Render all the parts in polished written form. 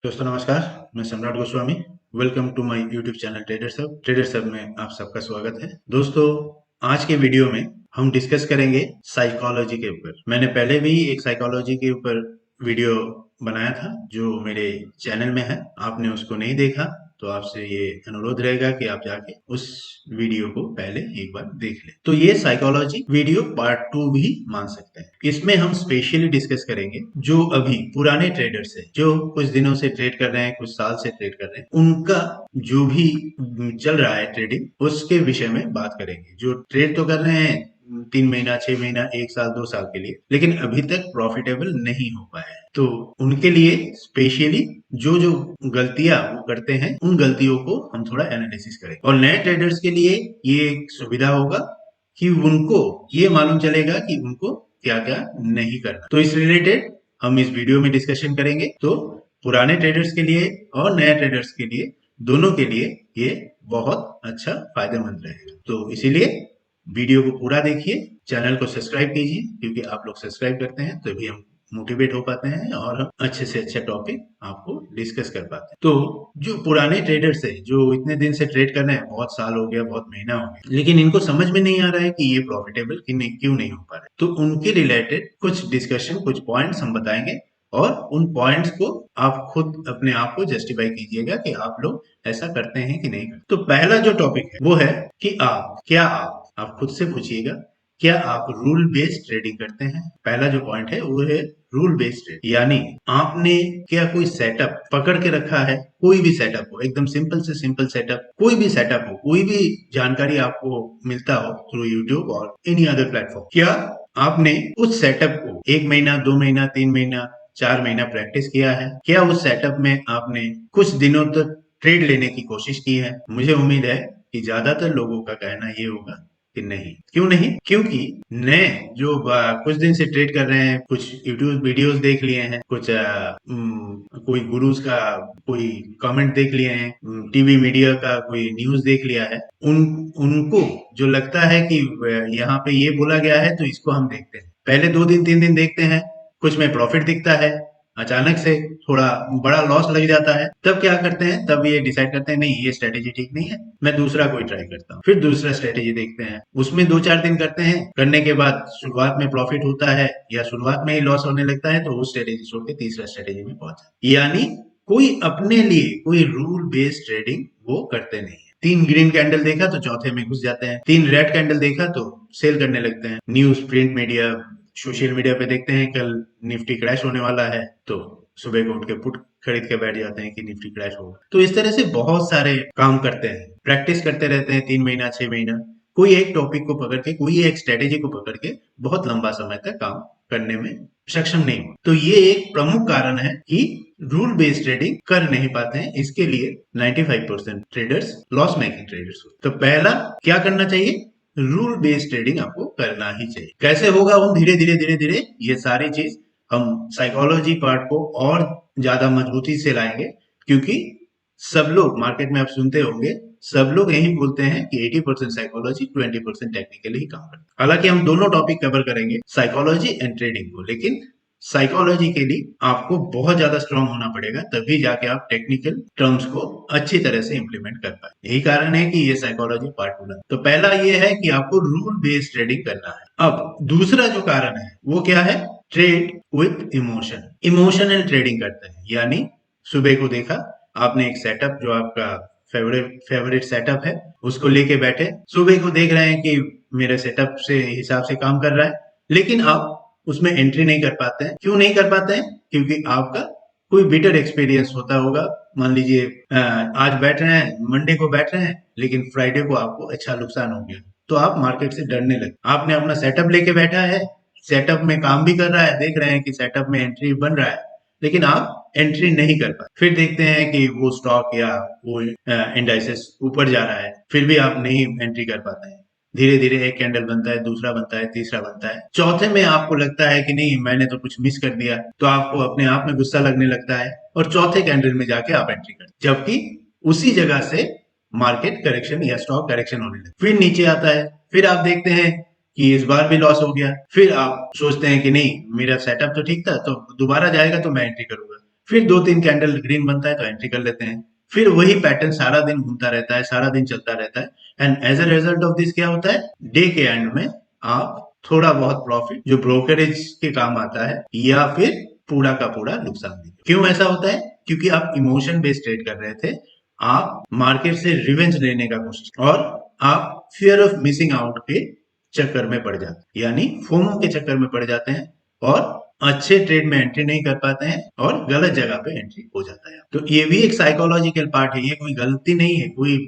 दोस्तों नमस्कार, मैं Samrat Goswami. Welcome to my YouTube channel trader सब में आप सबका स्वागत है। दोस्तों, आज के वीडियो में हम डिस्कस करेंगे साइकोलॉजी के ऊपर। मैंने पहले भी एक साइकोलॉजी के ऊपर वीडियो बनाया था जो मेरे चैनल में है। आपने उसको नहीं देखा तो आपसे ये अनुरोध रहेगा कि आप जाके उस वीडियो को पहले एक बार देख लें। तो ये साइकोलॉजी वीडियो पार्ट 2 भी मान सकते हैं। इसमें हम स्पेशली डिस्कस करेंगे जो अभी पुराने ट्रेडर्स है, जो कुछ दिनों से ट्रेड कर रहे हैं, कुछ साल से ट्रेड कर रहे हैं, उनका जो भी चल रहा है ट्रेडिंग, उसके विषय में बात करेंगे। जो ट्रेड तो कर रहे हैं 3 महीना, 6 महीना, 1 साल, 2 साल के लिए, लेकिन अभी तक प्रॉफिटेबल नहीं हो पाया है, तो उनके लिए स्पेशली जो जो गलतियां वो करते हैं, उन गलतियों को हम थोड़ा एनालिसिस करें। और नए ट्रेडर्स के लिए ये एक सुविधा होगा कि उनको ये मालूम चलेगा कि उनको क्या क्या नहीं करना। तो इस रिलेटेड हम इस वीडियो में डिस्कशन करेंगे। तो पुराने ट्रेडर्स के लिए और नए ट्रेडर्स के लिए, दोनों के लिए ये बहुत अच्छा फायदेमंद रहेगा। तो इसीलिए वीडियो को पूरा देखिए, चैनल को सब्सक्राइब कीजिए, क्योंकि आप लोग सब्सक्राइब करते हैं तभी हम मोटिवेट हो पाते हैं और हम अच्छे से अच्छा टॉपिक आपको डिस्कस कर पाते हैं। तो जो पुराने ट्रेडर्स है, जो इतने दिन से ट्रेड कर रहे हैं, बहुत साल हो गया, बहुत महीना हो गया, लेकिन इनको समझ में नहीं आ रहा है कि ये प्रॉफिटेबल क्यों नहीं हो पा रहा है, तो उनके रिलेटेड कुछ डिस्कशन, कुछ पॉइंट्स हम बताएंगे और उन पॉइंट्स को आप खुद अपने आप को जस्टिफाई कीजिएगा कि आप लोग ऐसा करते हैं कि नहीं करते। तो पहला जो टॉपिक है वो है कि आप खुद से पूछिएगा, क्या आप रूल बेस्ड ट्रेडिंग करते हैं? पहला जो पॉइंट है वो है रूल बेस्ड ट्रेड, यानी आपने क्या कोई सेटअप पकड़ के रखा है? कोई भी सेटअप हो, एकदम सिंपल से सिंपल सेटअप, कोई भी सेटअप हो, कोई भी जानकारी आपको मिलता हो थ्रू यूट्यूब और एनी अदर प्लेटफॉर्म, क्या आपने उस सेटअप को 1 महीना, 2 महीना, 3 महीना, 4 महीना प्रैक्टिस किया है? क्या उस सेटअप में आपने कुछ दिनों तक ट्रेड लेने की कोशिश की है? मुझे उम्मीद है कि ज्यादातर लोगों का कहना ये होगा कि नहीं। क्यों नहीं? क्योंकि नए जो कुछ दिन से ट्रेड कर रहे हैं, कुछ यूट्यूब वीडियोस देख लिए हैं, कुछ कोई गुरुज का कोई कमेंट देख लिए हैं, टीवी मीडिया का कोई न्यूज देख लिया है, उनको जो लगता है कि यहाँ पे ये बोला गया है तो इसको हम देखते हैं। पहले 2 दिन 3 दिन देखते हैं, कुछ में प्रॉफिट दिखता है, अचानक से थोड़ा बड़ा लॉस लग जाता है, तब क्या करते हैं? तब ये डिसाइड करते हैं नहीं, ये स्ट्रेटेजी ठीक नहीं है, मैं दूसरा कोई ट्राई करता हूँ। फिर दूसरा स्ट्रेटेजी देखते हैं, उसमें 2 4 दिन करते हैं, करने के बाद शुरुआत में प्रॉफिट होता है या शुरुआत में ही लॉस होने लगता है, तो उस स्ट्रेटेजी छोड़ के तीसरा स्ट्रेटेजी में पहुंच जाते हैं। यानी कोई अपने लिए कोई रूल बेस्ड ट्रेडिंग वो करते नहीं है। 3 ग्रीन कैंडल देखा तो चौथे में घुस जाते हैं, 3 रेड कैंडल देखा तो सेल करने लगते हैं। News, print media, social media पे देखते हैं कल निफ्टी क्रैश होने वाला है, तो सुबह को उठ के पुट खरीद के बैठ जाते हैं कि निफ्टी क्रैश होगा। तो इस तरह से बहुत सारे काम करते हैं, प्रैक्टिस करते रहते हैं 3 महीना, 6 महीना, कोई एक टॉपिक को पकड़ के, कोई एक स्ट्रेटेजी को पकड़ के बहुत लंबा समय तक काम करने में सक्षम नहीं हो। तो ये एक प्रमुख कारण है कि रूल बेस्ड ट्रेडिंग कर नहीं पाते हैं। इसके लिए 95% ट्रेडर्स लॉस मेकिंग ट्रेडर्स हो। तो पहला क्या करना चाहिए? रूल बेस्ड ट्रेडिंग आपको करना ही चाहिए। कैसे होगा? हम धीरे धीरे धीरे धीरे ये सारी चीज हम साइकोलॉजी पार्ट को और ज्यादा मजबूती से लाएंगे, क्योंकि सब लोग मार्केट में आप सुनते होंगे, सब लोग यही बोलते हैं कि 80% साइकोलॉजी, 20% टेक्निकली ही काम करते हैं। हालांकि हम दोनों टॉपिक कवर करेंगे, साइकोलॉजी एंड ट्रेडिंग को, लेकिन साइकोलॉजी के लिए आपको बहुत ज्यादा स्ट्रांग होना पड़ेगा, तभी जाके आप टेक्निकल टर्म्स को अच्छी तरह से इंप्लीमेंट कर पाए। यही कारण है कि ये साइकोलॉजी पार्ट 2 है। तो पहला ये है कि आपको रूल बेस्ड ट्रेडिंग करना है। अब दूसरा जो कारण है वो क्या है? Trade with emotion, emotional trading करते हैं। यानी सुबह को देखा आपने एक सेटअप, जो आपका फेवरेट सेटअप है, उसको लेके बैठे, सुबह को देख रहे हैं कि मेरे सेटअप से हिसाब से काम कर रहा है, लेकिन आप उसमें एंट्री नहीं कर पाते हैं। क्यों नहीं कर पाते हैं? क्योंकि आपका कोई बिटर एक्सपीरियंस होता होगा। मान लीजिए आज बैठ रहे हैं, मंडे को बैठ रहे हैं, लेकिन फ्राइडे को आपको अच्छा नुकसान हो गया, तो आप मार्केट से डरने लगे। आपने अपना सेटअप लेके बैठा है, सेटअप में काम भी कर रहा है, देख रहे हैं कि सेटअप में एंट्री बन रहा है, लेकिन आप एंट्री नहीं कर पाए। फिर देखते हैं कि वो स्टॉक या वो इंडाइसेस ऊपर जा रहा है, फिर भी आप नहीं एंट्री कर पाते हैं। धीरे धीरे एक कैंडल बनता है, दूसरा बनता है, तीसरा बनता है, चौथे में आपको लगता है कि नहीं, मैंने तो कुछ मिस कर दिया, तो आपको अपने आप में गुस्सा लगने लगता है और चौथे कैंडल में जाके आप एंट्री करते हैं, जबकि उसी जगह से मार्केट करेक्शन या स्टॉक करेक्शन होने लगता है, फिर नीचे आता है, फिर आप देखते हैं कि इस बार भी लॉस हो गया, फिर आप सोचते हैं कि नहीं, मेरा सेटअप तो ठीक था, तो दोबारा जाएगा तो मैं एंट्री करूंगा, फिर 2-3 कैंडल ग्रीन बनता है तो एंट्री कर लेते हैं। फिर वही पैटर्न सारा दिन घूमता रहता है, सारा दिन चलता रहता है, and as a result of this क्या होता है, डे के एंड में आप थोड़ा बहुत प्रॉफिट जो ब्रोकरेज के काम आता है या फिर पूरा का पूरा नुकसान देंगे। क्यों ऐसा होता है? क्योंकि आप इमोशन बेस्ड ट्रेड कर रहे थे, आप मार्केट से रिवेंज लेने का कोशिश और आप फियर ऑफ मिसिंग आउट के चक्कर में पड़ जाते हैं, यानी फोमो के चक्कर में पड़ जाते हैं और अच्छे ट्रेड में एंट्री नहीं कर पाते हैं और गलत जगह पे एंट्री हो जाता है। तो ये भी एक साइकोलॉजिकल पार्ट है, ये कोई गलती नहीं है, कोई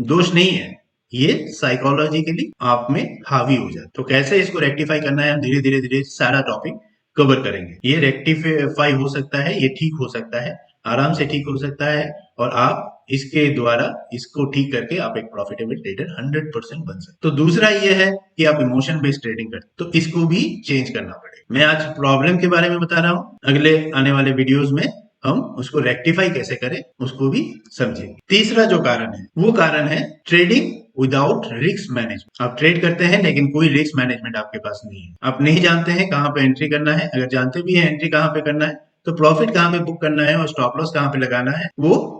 दोष नहीं है, ये साइकोलॉजिकली आप में हावी हो जाता है। तो कैसे इसको रेक्टिफाई करना है, हम धीरे धीरे धीरे सारा टॉपिक कवर करेंगे। ये रेक्टिफाई हो सकता है, ये ठीक हो सकता है, आराम से ठीक हो सकता है, और आप इसके द्वारा इसको ठीक करके आप एक प्रॉफिटेबल ट्रेडर 100% बन सकते। तो दूसरा ये है कि आप इमोशन बेस्ड ट्रेडिंग करते, तो इसको भी चेंज करना पड़ेगा। मैं आज प्रॉब्लम के बारे में बता रहा हूँ, अगले आने वाले वीडियोस में हम उसको रेक्टिफाई कैसे करें उसको भी समझेंगे। तीसरा जो कारण है वो कारण है ट्रेडिंग विदाउट रिस्क मैनेजमेंट। आप ट्रेड करते हैं लेकिन कोई रिस्क मैनेजमेंट आपके पास नहीं है, आप नहीं जानते हैं कहाँ पे एंट्री करना है, अगर जानते भी हैं एंट्री कहाँ पे करना है तो प्रॉफिट कहाँ पे बुक करना है और स्टॉप लॉस कहाँ पे लगाना है, वो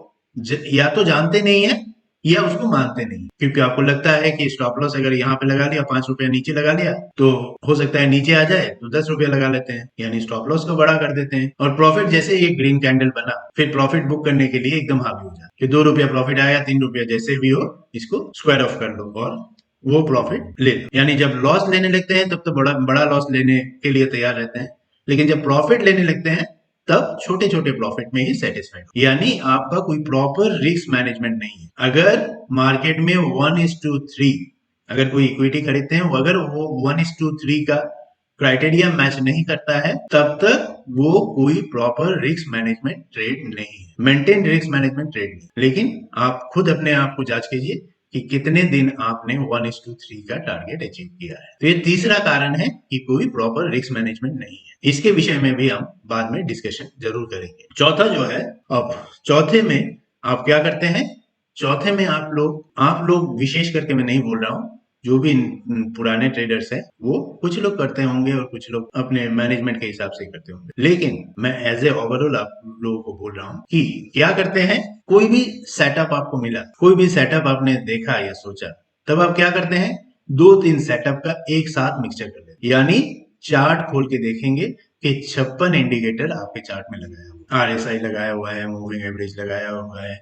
या तो जानते नहीं है या उसको मानते नहीं, क्योंकि आपको लगता है कि स्टॉप लॉस अगर यहाँ पे लगा लिया, 5 रुपया नीचे लगा लिया तो हो सकता है नीचे आ जाए तो 10 रुपया लगा लेते हैं, यानी स्टॉप लॉस को बड़ा कर देते हैं, और प्रॉफिट जैसे ये ग्रीन कैंडल बना फिर प्रॉफिट बुक करने के लिए एकदम हावी हो जाए कि 2 रुपया प्रॉफिट आया, 3 रुपया जैसे भी हो इसको स्क्वायर ऑफ कर लो और वो प्रॉफिट ले लो। यानी जब लॉस लेने लगते हैं तब तो बड़ा बड़ा लॉस लेने के लिए तैयार रहते हैं, लेकिन जब प्रॉफिट लेने लगते हैं तब छोटे छोटे प्रॉफिट में ही सेटिस्फाइड, यानी आपका कोई प्रॉपर रिस्क मैनेजमेंट नहीं है। अगर मार्केट में 1:3 अगर कोई इक्विटी खरीदते हैं, अगर वो 1:3 का क्राइटेरिया मैच नहीं करता है तब तक वो कोई प्रॉपर रिस्क मैनेजमेंट ट्रेड नहीं है, मेंटेन रिस्क मैनेजमेंट ट्रेड नहीं। लेकिन आप खुद अपने आप को जांच कीजिए कि कितने दिन आपने 1:3 का टारगेट अचीव किया है। तो ये तीसरा कारण है कि कोई प्रॉपर रिस्क मैनेजमेंट नहीं है। इसके विषय में भी हम बाद में डिस्कशन जरूर करेंगे। चौथा जो है, अब चौथे में आप क्या करते हैं, चौथे में आप लोग विशेष करके मैं नहीं बोल रहा हूं, जो भी पुराने ट्रेडर्स हैं वो कुछ लोग करते होंगे और कुछ लोग अपने मैनेजमेंट के हिसाब से करते होंगे, लेकिन मैं एज ए ओवरऑल आप लोगों को बोल रहा हूँ कि क्या करते हैं, कोई भी सेटअप आपको मिला, कोई भी सेटअप आपने देखा या सोचा, तब आप क्या करते हैं, 2-3 सेटअप का एक साथ मिक्सचर कर लेते, यानी चार्ट खोल के देखेंगे कि 56 इंडिकेटर आपके चार्ट में लगाया हुआ, RSI लगाया हुआ है, मूविंग एवरेज लगाया हुआ है,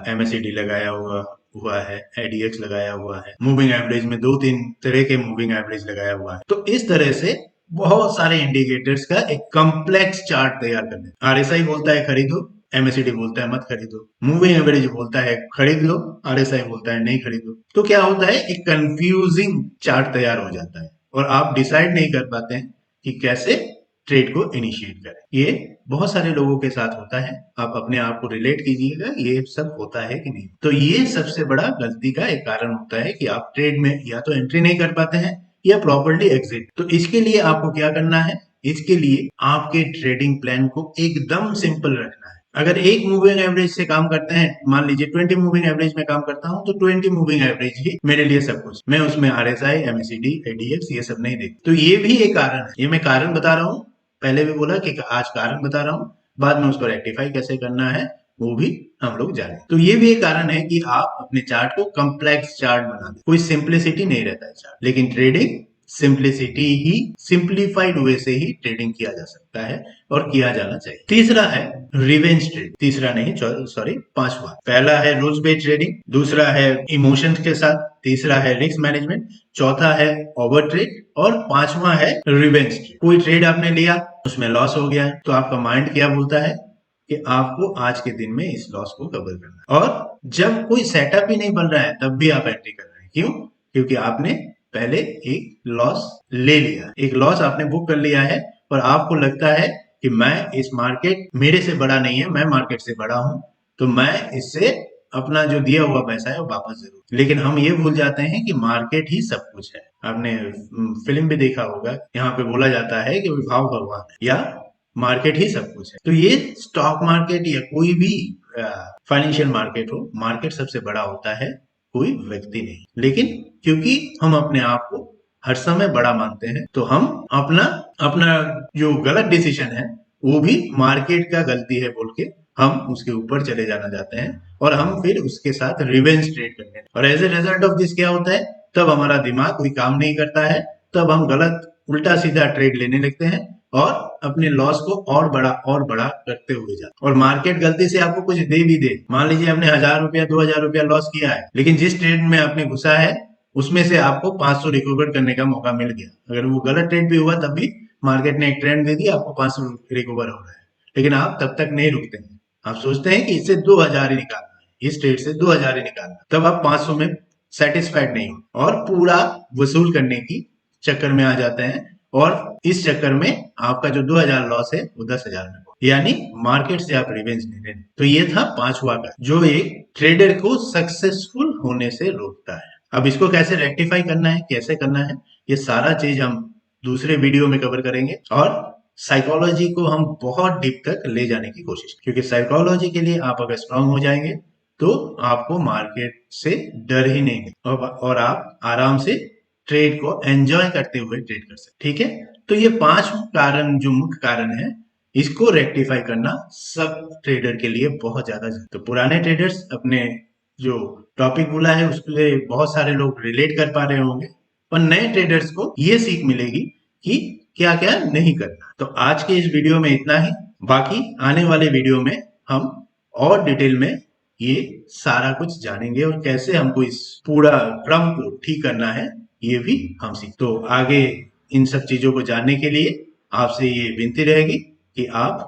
MACD लगाया हुआ है, ADX लगाया हुआ है, मूविंग एवरेज में 2-3 तरह के मूविंग एवरेज लगाया हुआ है। तो इस तरह से बहुत सारे इंडिकेटर्स का एक कॉम्प्लेक्स चार्ट तैयार कर लेते। RSI बोलता है खरीदो, MACD बोलता है मत खरीदो, मूविंग एवरेज बोलता है खरीद लो, RSI बोलता है नहीं खरीदो। तो क्या होता है, एक कंफ्यूजिंग चार्ट तैयार हो जाता है और आप डिसाइड नहीं कर पाते हैं कि कैसे ट्रेड को इनिशिएट करें। ये बहुत सारे लोगों के साथ होता है, आप अपने आप को रिलेट कीजिएगा ये सब होता है कि नहीं। तो ये सबसे बड़ा गलती का एक कारण होता है कि आप ट्रेड में या तो एंट्री नहीं कर पाते हैं या प्रॉपर्ली एग्जिट। तो इसके लिए आपको क्या करना है, इसके लिए आपके ट्रेडिंग प्लान को एकदम सिंपल रखना है। अगर एक मूविंग एवरेज से काम करते हैं, मान लीजिए 20 मूविंग एवरेज में काम करता हूं तो 20 मूविंग एवरेज ही मेरे लिए सब कुछ, मैं उसमें RSI, MACD, ADX ये सब नहीं देखता। तो ये भी एक कारण है, ये मैं कारण बता रहा हूँ, पहले भी बोला कि आज कारण बता रहा हूँ, बाद में उसको रेक्टिफाई कैसे करना है वो भी हम लोग जाने। तो ये भी एक कारण है कि आप अपने चार्ट को कॉम्प्लेक्स चार्ट बना दें, कोई सिंप्लिसिटी नहीं रहता है चार्ट, लेकिन ट्रेडिंग सिंप्लिसिटी ही, सिंप्लीफाइड वे से ही ट्रेडिंग किया जा सकता है और किया जाना चाहिए। तीसरा है रिवेंज ट्रेड, तीसरा नहीं सॉरी पांचवा। पहला है रूल्स बेस्ड ट्रेडिंग, दूसरा है इमोशंस के साथ, तीसरा है रिस्क मैनेजमेंट, चौथा है ओवर ट्रेड और पांचवा है रिवेंज ट्रेड। कोई ट्रेड आपने लिया, उसमें लॉस हो गया, तो आपका माइंड क्या बोलता है कि आपको आज के दिन में इस लॉस को कवर करना है, और जब कोई सेटअप ही नहीं बन रहा है तब भी आप एंट्री कर रहे हैं। क्यों? क्योंकि आपने पहले एक लॉस ले लिया, एक लॉस आपने बुक कर लिया है और आपको लगता है कि मैं इस मार्केट मेरे से बड़ा नहीं है, मैं मार्केट से बड़ा हूं, तो मैं इससे अपना जो दिया हुआ पैसा है वो वापस जरूर। लेकिन हम ये भूल जाते हैं कि मार्केट ही सब कुछ है। आपने फिल्म भी देखा होगा, यहाँ पे बोला जाता है कि विभाव भगवान है या मार्केट ही सब कुछ है। तो ये स्टॉक मार्केट या कोई भी फाइनेंशियल मार्केट हो, मार्केट सबसे बड़ा होता है, कोई व्यक्ति नहीं। लेकिन क्योंकि हम अपने आप को हर समय बड़ा मानते हैं तो हम अपना जो गलत डिसीजन है वो भी मार्केट का गलती है बोल के हम उसके ऊपर चले जाना चाहते हैं और हम फिर उसके साथ रिवेंज ट्रेड करते हैं। और as a result of this क्या होता है, तब हमारा दिमाग कोई काम नहीं करता है, तब हम गलत उल्टा सीधा ट्रेड लेने लगते हैं और अपने लॉस को और बड़ा करते हुए जाते। और मार्केट गलती से आपको कुछ दे भी दे, मान लीजिए आपने 1000 रुपया 2000 रुपया लॉस किया है, लेकिन जिस ट्रेड में आपने घुसा है उसमें से आपको 500 रिकवर करने का मौका मिल गया। अगर वो गलत ट्रेड भी हुआ तब भी मार्केट ने एक ट्रेंड दे दिया, आपको 500 रिकवर हो रहा है, लेकिन आप तब तक नहीं रुकते हैं। आप सोचते हैं कि इससे 2000 ही निकालना है, इस ट्रेड से 2000 ही निकालना है, तब आप 500 में सेटिस्फाइड नहीं हो और पूरा वसूल करने की चक्कर में आ जाते हैं और इस चक्कर में आपका जो 2000 लॉस है वो 10,000 में, यानी मार्केट से आप रिवेंज नहीं लेने। तो ये था पांचवा का जो एक ट्रेडर को सक्सेसफुल होने से रोकता है। अब इसको कैसे रेक्टिफाई करना है, कैसे करना है, ये सारा चीज हम दूसरे वीडियो में कवर करेंगे और साइकोलॉजी को हम बहुत डीप तक ले जाने की कोशिश, क्योंकि साइकोलॉजी के लिए आप अगर स्ट्रांग हो जाएंगे तो आपको मार्केट से डर ही नहीं और आप आराम से ट्रेड को एंजॉय करते हुए ट्रेड कर सकते। ठीक है, तो ये 5 कारण जो मुख्य कारण है, इसको रेक्टिफाई करना सब ट्रेडर के लिए बहुत ज्यादा जरूरी। तो पुराने ट्रेडर्स अपने जो टॉपिक बोला है उसके बहुत सारे लोग रिलेट कर पा रहे होंगे, और नए ट्रेडर्स को ये सीख मिलेगी कि क्या क्या नहीं करना। तो आज के इस वीडियो में इतना ही, बाकी आने वाले वीडियो में हम और डिटेल में ये सारा कुछ जानेंगे और कैसे हमको इस पूरा क्रम को ठीक करना है ये भी हम सीख। तो आगे इन सब चीजों को जानने के लिए आपसे ये विनती रहेगी कि आप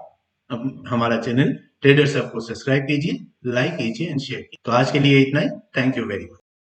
हमारा चैनल ट्रेडर्स हब को सब्सक्राइब कीजिए, लाइक कीजिए एंड शेयर कीजिए। तो आज के लिए इतना ही, थैंक यू वेरी मच।